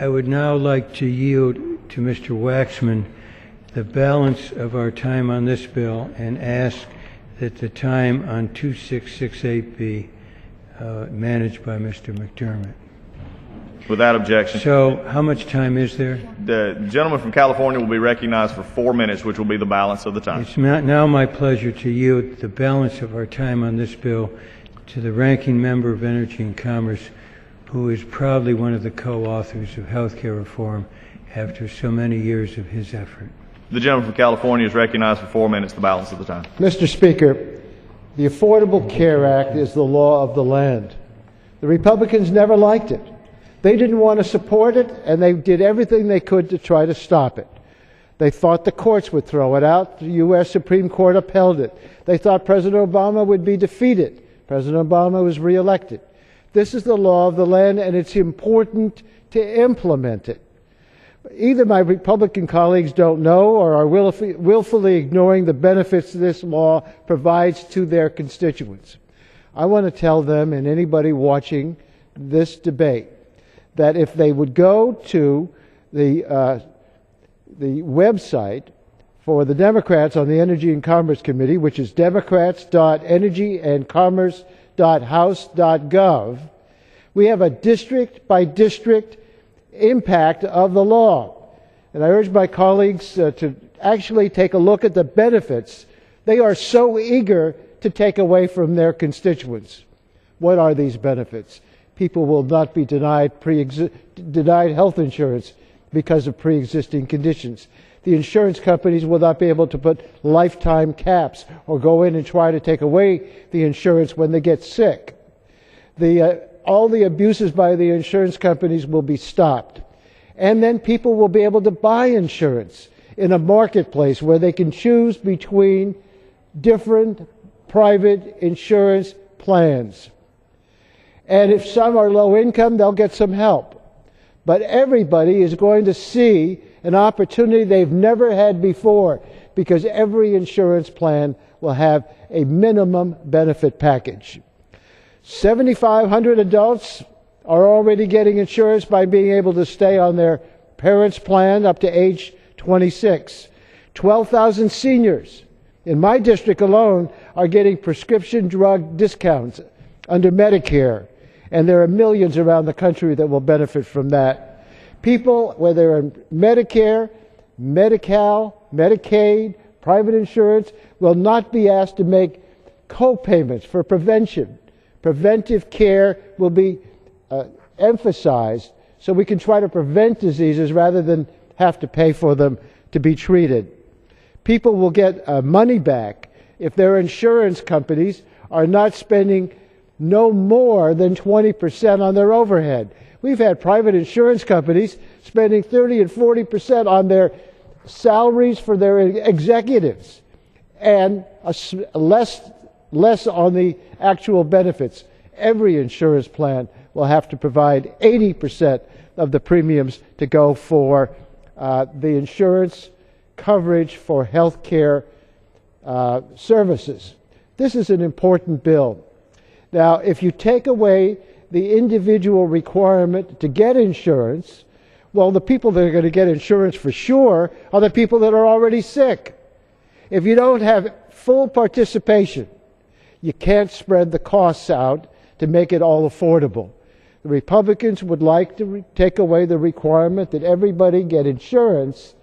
I would now like to yield to Mr. Waxman the balance of our time on this bill and ask that the time on 2668 be managed by Mr. McDermott. Without objection. So how much time is there? The gentleman from California will be recognized for 4 minutes, which will be the balance of the time. It's now my pleasure to yield the balance of our time on this bill to the ranking member of Energy and Commerce, who is proudly one of the co-authors of health care reform after so many years of his effort. The gentleman from California is recognized for 4 minutes, the balance of the time. Mr. Speaker, the Affordable Care Act is the law of the land. The Republicans never liked it. They didn't want to support it, and they did everything they could to try to stop it. They thought the courts would throw it out. The U.S. Supreme Court upheld it. They thought President Obama would be defeated. President Obama was reelected. This is the law of the land, and it's important to implement it. Either my Republican colleagues don't know or are willfully ignoring the benefits this law provides to their constituents. I want to tell them and anybody watching this debate that if they would go to the website for the Democrats on the Energy and Commerce Committee, which is democrats.energyandcommerce.house.gov, we have a district-by-district impact of the law. And I urge my colleagues to actually take a look at the benefits they are so eager to take away from their constituents. What are these benefits? People will not be denied health insurance because of pre-existing conditions. The insurance companies will not be able to put lifetime caps or go in and try to take away the insurance when they get sick. All the abuses by the insurance companies will be stopped. And then people will be able to buy insurance in a marketplace where they can choose between different private insurance plans. And if some are low income, they'll get some help. But everybody is going to see an opportunity they've never had before, because every insurance plan will have a minimum benefit package. 7,500 adults are already getting insurance by being able to stay on their parents' plan up to age 26. 12,000 seniors in my district alone are getting prescription drug discounts under Medicare, and there are millions around the country that will benefit from that. People, whether they're in Medicare, Medi-Cal, Medicaid, private insurance, will not be asked to make co-payments for prevention. Preventive care will be emphasized so we can try to prevent diseases rather than have to pay for them to be treated. People will get money back if their insurance companies are not spending no more than 20% on their overhead. We've had private insurance companies spending 30 and 40% on their salaries for their executives and less on the actual benefits. Every insurance plan will have to provide 80% of the premiums to go for the insurance coverage for health care services. This is an important bill. Now, if you take away the individual requirement to get insurance, well, the people that are going to get insurance for sure are the people that are already sick. If you don't have full participation, you can't spread the costs out to make it all affordable. The Republicans would like to take away the requirement that everybody get insurance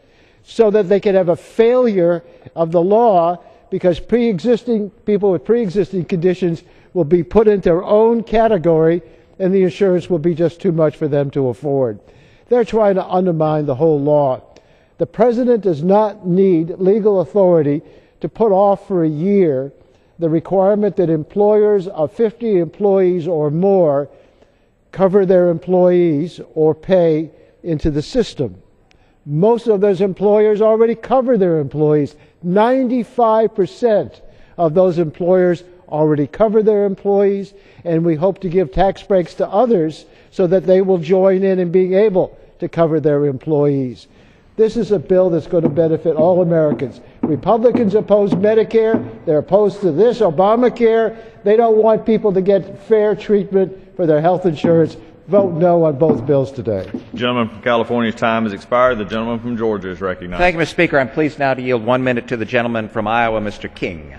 so that they can have a failure of the law, because people with pre-existing conditions will be put into their own category and the insurance will be just too much for them to afford. They're trying to undermine the whole law. The President does not need legal authority to put off for a year the requirement that employers of 50 employees or more cover their employees or pay into the system. Most of those employers already cover their employees. 95% of those employers already cover their employees, and we hope to give tax breaks to others so that they will join in being able to cover their employees. This is a bill that's going to benefit all Americans. Republicans oppose Medicare. They're opposed to this, Obamacare. They don't want people to get fair treatment for their health insurance. vote no on both bills today. The gentleman from California's time has expired. The gentleman from Georgia is recognized. Thank you, Mr. Speaker. I'm pleased now to yield 1 minute to the gentleman from Iowa, Mr. King.